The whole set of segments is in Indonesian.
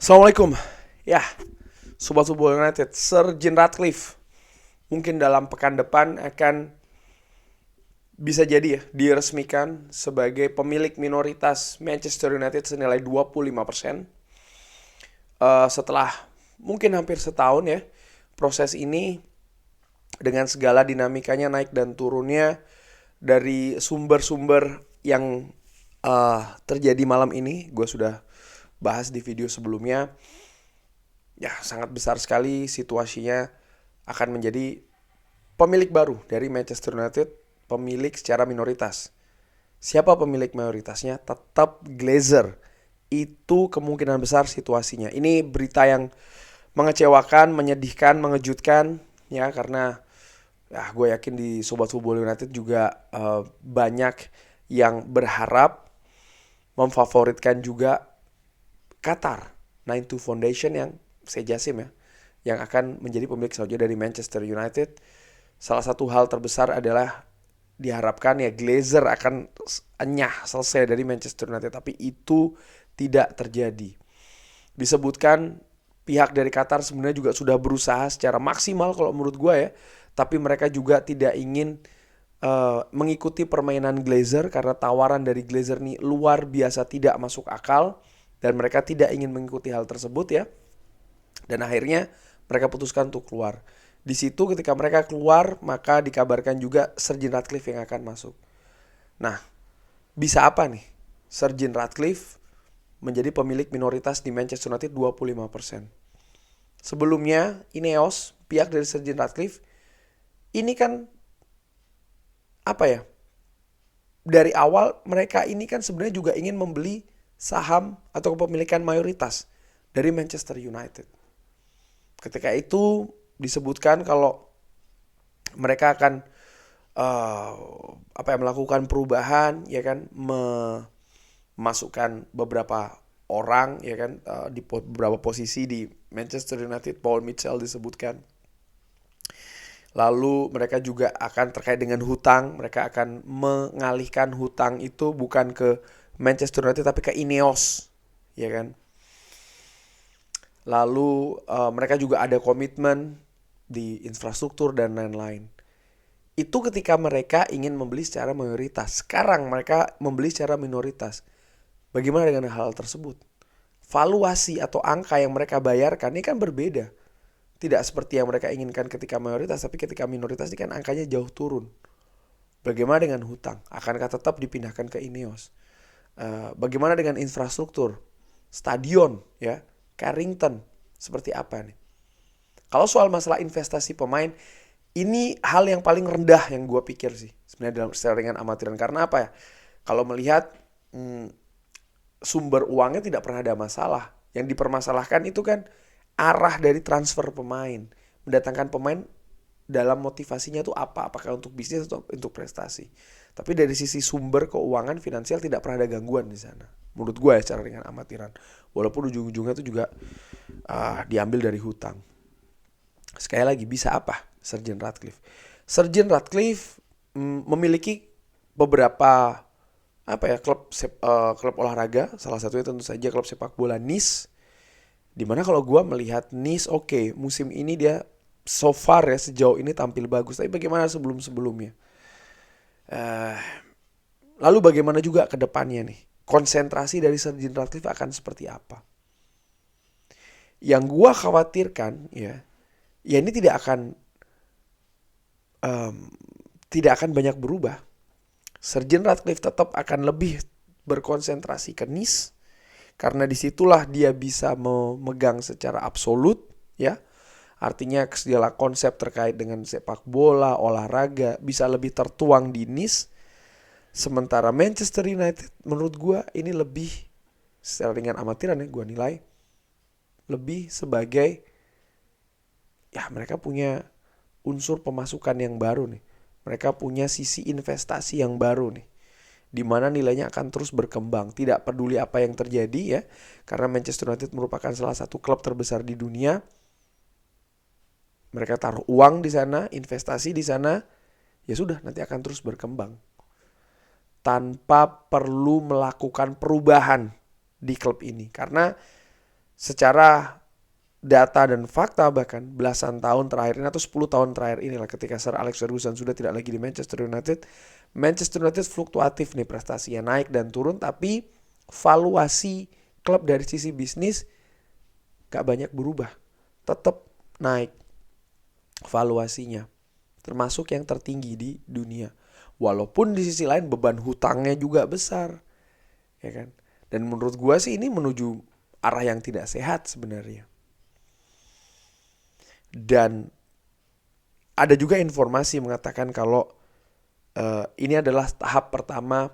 Assalamualaikum. Ya, Sobat Football United, Sir Jim Ratcliffe mungkin dalam pekan depan akan bisa jadi ya diresmikan sebagai pemilik minoritas Manchester United senilai 25%. Setelah mungkin hampir setahun ya proses ini dengan segala dinamikanya naik dan turunnya dari sumber-sumber yang terjadi malam ini, gue sudah bahas di video sebelumnya. Ya, sangat besar sekali situasinya akan menjadi pemilik baru dari Manchester United, pemilik secara minoritas. Siapa pemilik mayoritasnya? Tetap Glazer. Itu kemungkinan besar situasinya. Ini berita yang mengecewakan, menyedihkan, mengejutkan ya, karena ya gue yakin di Sobat Football United juga banyak yang berharap memfavoritkan juga Qatar 92 Foundation yang Sejasim ya, yang akan menjadi pemilik selanjutnya dari Manchester United. Salah satu hal terbesar adalah diharapkan ya Glazer akan enyah selesai dari Manchester United, tapi itu tidak terjadi. Disebutkan pihak dari Qatar sebenarnya juga sudah berusaha secara maksimal kalau menurut gue ya, tapi mereka juga tidak ingin mengikuti permainan Glazer karena tawaran dari Glazer nih luar biasa tidak masuk akal dan mereka tidak ingin mengikuti hal tersebut ya. Dan akhirnya mereka putuskan untuk keluar. Di situ ketika mereka keluar, maka dikabarkan juga Sir Jim Ratcliffe yang akan masuk. Nah, bisa apa nih? Sir Jim Ratcliffe menjadi pemilik minoritas di Manchester United 25%. Sebelumnya, Ineos, pihak dari Sir Jim Ratcliffe, ini kan apa ya? Dari awal mereka ini kan sebenarnya juga ingin membeli saham atau kepemilikan mayoritas dari Manchester United. Ketika itu disebutkan kalau mereka akan melakukan perubahan ya kan, memasukkan beberapa orang ya kan, di beberapa posisi di Manchester United. Paul Mitchell disebutkan. Lalu mereka juga akan terkait dengan hutang, mereka akan mengalihkan hutang itu bukan ke Manchester United tapi ke Ineos ya kan. Lalu mereka juga ada komitmen di infrastruktur dan lain-lain. Itu ketika mereka ingin membeli secara mayoritas. Sekarang mereka membeli secara minoritas. Bagaimana dengan hal tersebut? Valuasi atau angka yang mereka bayarkan ini kan berbeda. Tidak seperti yang mereka inginkan ketika mayoritas, tapi ketika minoritas ini kan angkanya jauh turun. Bagaimana dengan hutang? Akankah tetap dipindahkan ke Ineos? Bagaimana dengan infrastruktur? Stadion, ya, Carrington, seperti apa nih? Kalau soal masalah investasi pemain, ini hal yang paling rendah yang gue pikir sih sebenarnya dalam selingan amatiran. Karena apa ya? Kalau melihat sumber uangnya tidak pernah ada masalah. Yang dipermasalahkan itu kan arah dari transfer pemain. Mendatangkan pemain dalam motivasinya itu apa? Apakah untuk bisnis atau untuk prestasi? Tapi dari sisi sumber keuangan finansial tidak pernah ada gangguan di sana. Menurut gue ya secara ringan amatiran. Walaupun ujung-ujungnya itu juga diambil dari hutang. Sekali lagi, bisa apa Sir Jim Ratcliffe? Sir Jim Ratcliffe memiliki beberapa klub olahraga. Salah satunya tentu saja klub sepak bola Nice. Dimana kalau gue melihat Nice, oke, musim ini dia so far ya sejauh ini tampil bagus. Tapi bagaimana sebelum-sebelumnya? Lalu bagaimana juga ke depannya nih? Konsentrasi dari Sir Jim Ratcliffe akan seperti apa? Yang gue khawatirkan ya ini tidak akan banyak berubah. Sir Jim Ratcliffe tetap akan lebih berkonsentrasi ke Nice karena disitulah dia bisa memegang secara absolut ya. Artinya segala konsep terkait dengan sepak bola, olahraga bisa lebih tertuang di Nice. Sementara Manchester United menurut gue ini lebih, secara ringan amatiran ya gue nilai, lebih sebagai ya mereka punya unsur pemasukan yang baru nih. Mereka punya sisi investasi yang baru nih, di mana nilainya akan terus berkembang. Tidak peduli apa yang terjadi ya, karena Manchester United merupakan salah satu klub terbesar di dunia. Mereka taruh uang di sana, investasi di sana, ya sudah nanti akan terus berkembang. Tanpa perlu melakukan perubahan di klub ini. Karena secara data dan fakta bahkan belasan tahun terakhir ini atau 10 tahun terakhir inilah ketika Sir Alex Ferguson sudah tidak lagi di Manchester United. Manchester United fluktuatif nih prestasinya, naik dan turun, tapi valuasi klub dari sisi bisnis gak banyak berubah. Tetap naik valuasinya, termasuk yang tertinggi di dunia. Walaupun di sisi lain beban hutangnya juga besar, ya kan? Dan menurut gua sih ini menuju arah yang tidak sehat sebenarnya. Dan ada juga informasi mengatakan kalau ini adalah tahap pertama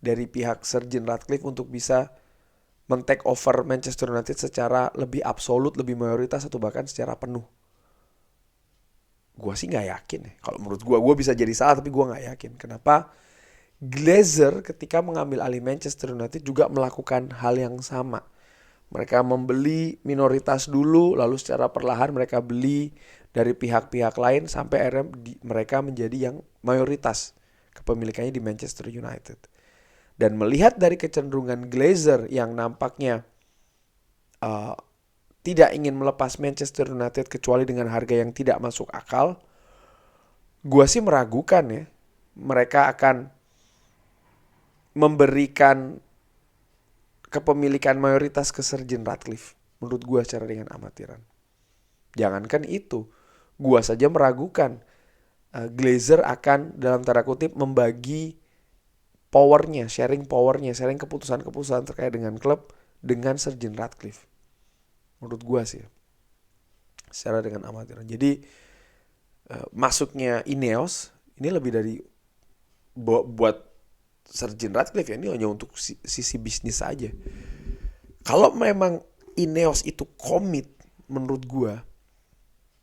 dari pihak Sir Jim Ratcliffe untuk bisa men-take over Manchester United secara lebih absolut, lebih mayoritas, atau bahkan secara penuh. Gue sih gak yakin ya. Kalau menurut gue bisa jadi salah, tapi gue gak yakin. Kenapa? Glazer ketika mengambil alih Manchester United juga melakukan hal yang sama. Mereka membeli minoritas dulu, lalu secara perlahan mereka beli dari pihak-pihak lain sampai akhirnya mereka menjadi yang mayoritas kepemilikannya di Manchester United. Dan melihat dari kecenderungan Glazer yang nampaknya tidak ingin melepas Manchester United kecuali dengan harga yang tidak masuk akal, gue sih meragukan ya mereka akan memberikan kepemilikan mayoritas ke Sir Jim Ratcliffe. Menurut gue secara dengan amatiran. Jangankan itu, gue saja meragukan Glazer akan dalam tanda kutip membagi powernya, sharing keputusan-keputusan terkait dengan klub dengan Sir Jim Ratcliffe. Menurut gue sih, secara dengan amatiran. Jadi masuknya Ineos ini lebih dari buat Sir Jim Ratcliffe ya, ini hanya untuk sisi bisnis saja. Kalau memang Ineos itu komit, menurut gue,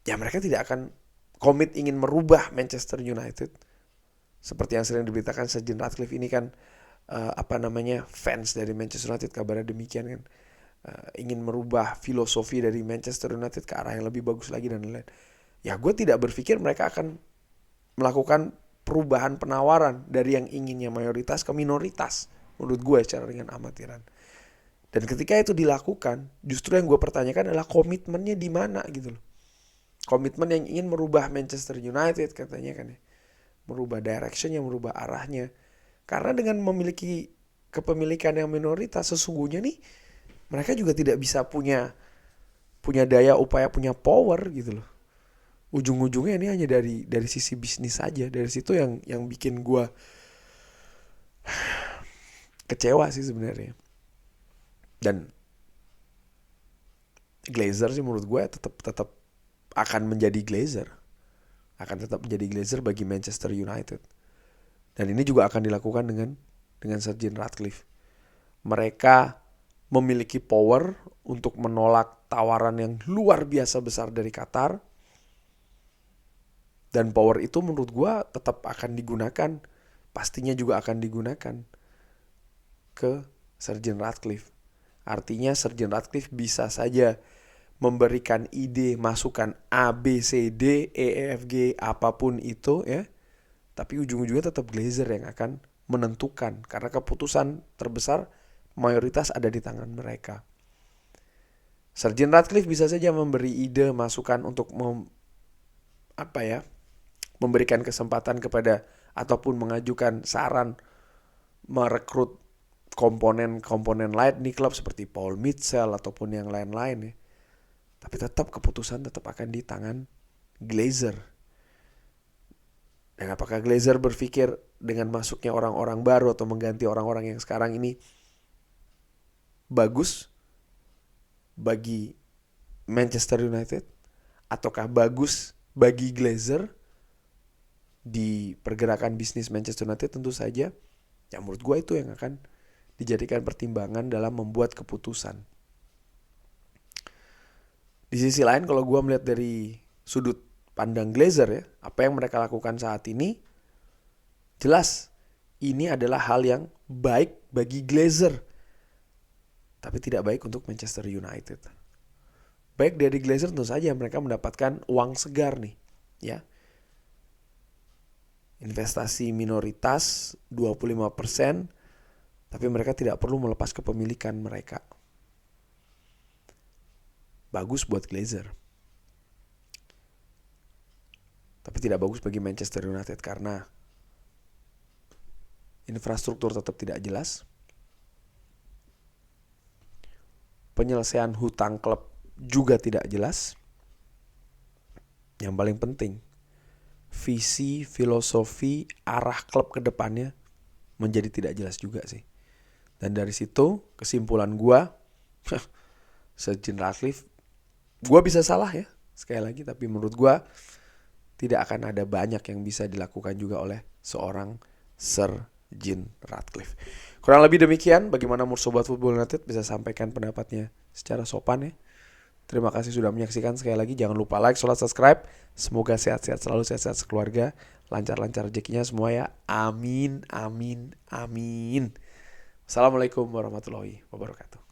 ya mereka tidak akan komit ingin merubah Manchester United. Seperti yang sering diberitakan, Sir Jim Ratcliffe ini kan fans dari Manchester United, kabarnya demikian kan. Ingin merubah filosofi dari Manchester United ke arah yang lebih bagus lagi dan lain-lain. Ya gue tidak berpikir mereka akan melakukan perubahan penawaran dari yang inginnya mayoritas ke minoritas. Menurut gue secara dengan amatiran. Dan ketika itu dilakukan, justru yang gue pertanyakan adalah komitmennya di mana gitu loh. Komitmen yang ingin merubah Manchester United katanya kan ya. Merubah directionnya, merubah arahnya. Karena dengan memiliki kepemilikan yang minoritas, sesungguhnya nih mereka juga tidak bisa punya daya upaya, punya power gitu loh. Ujung-ujungnya ini hanya dari sisi bisnis saja. Dari situ yang bikin gue kecewa sih sebenarnya. Dan Glazer sih menurut gue tetap akan menjadi Glazer. Akan tetap menjadi Glazer bagi Manchester United. Dan ini juga akan dilakukan dengan Sir Jim Ratcliffe. Mereka memiliki power untuk menolak tawaran yang luar biasa besar dari Qatar. Dan power itu menurut gue tetap akan digunakan. Pastinya juga akan digunakan ke Sir Jim Ratcliffe. Artinya Sir Jim Ratcliffe bisa saja memberikan ide, masukan A, B, C, D, E, F, G, apapun itu ya. Tapi ujung-ujungnya tetap Glazer yang akan menentukan. Karena keputusan terbesar mayoritas ada di tangan mereka. Sir Jim Ratcliffe bisa saja memberi ide, masukan untuk memberikan kesempatan kepada ataupun mengajukan saran merekrut komponen lain di klub seperti Paul Mitchell ataupun yang lain-lain ya. Tapi tetap keputusan tetap akan di tangan Glazer. Dan apakah Glazer berpikir dengan masuknya orang-orang baru atau mengganti orang-orang yang sekarang ini bagus bagi Manchester United? Ataukah bagus bagi Glazer di pergerakan bisnis Manchester United? Tentu saja. Ya menurut gue itu yang akan dijadikan pertimbangan dalam membuat keputusan. Di sisi lain kalau gue melihat dari sudut pandang Glazer ya, apa yang mereka lakukan saat ini, jelas ini adalah hal yang baik bagi Glazer, tapi tidak baik untuk Manchester United. Baik dari Glazer tentu saja mereka mendapatkan uang segar nih, ya. Investasi minoritas 25%, tapi mereka tidak perlu melepas kepemilikan mereka. bagus buat Glazer. Tapi tidak bagus bagi Manchester United karena infrastruktur tetap tidak jelas. Penyelesaian hutang klub juga tidak jelas. Yang paling penting, visi, filosofi, arah klub ke depannya menjadi tidak jelas juga sih. Dan dari situ kesimpulan gue, Sir Jim Ratcliffe, gue bisa salah ya sekali lagi, tapi menurut gue tidak akan ada banyak yang bisa dilakukan juga oleh seorang Sir Jim Ratcliffe. Kurang lebih demikian. Bagaimana menurut Sobat Football United, bisa sampaikan pendapatnya secara sopan ya. Terima kasih sudah menyaksikan. Sekali lagi jangan lupa like, subscribe. Semoga sehat-sehat selalu, sehat-sehat sekeluarga, lancar-lancar rezekinya semua ya. Amin, amin, amin. Assalamualaikum warahmatullahi wabarakatuh.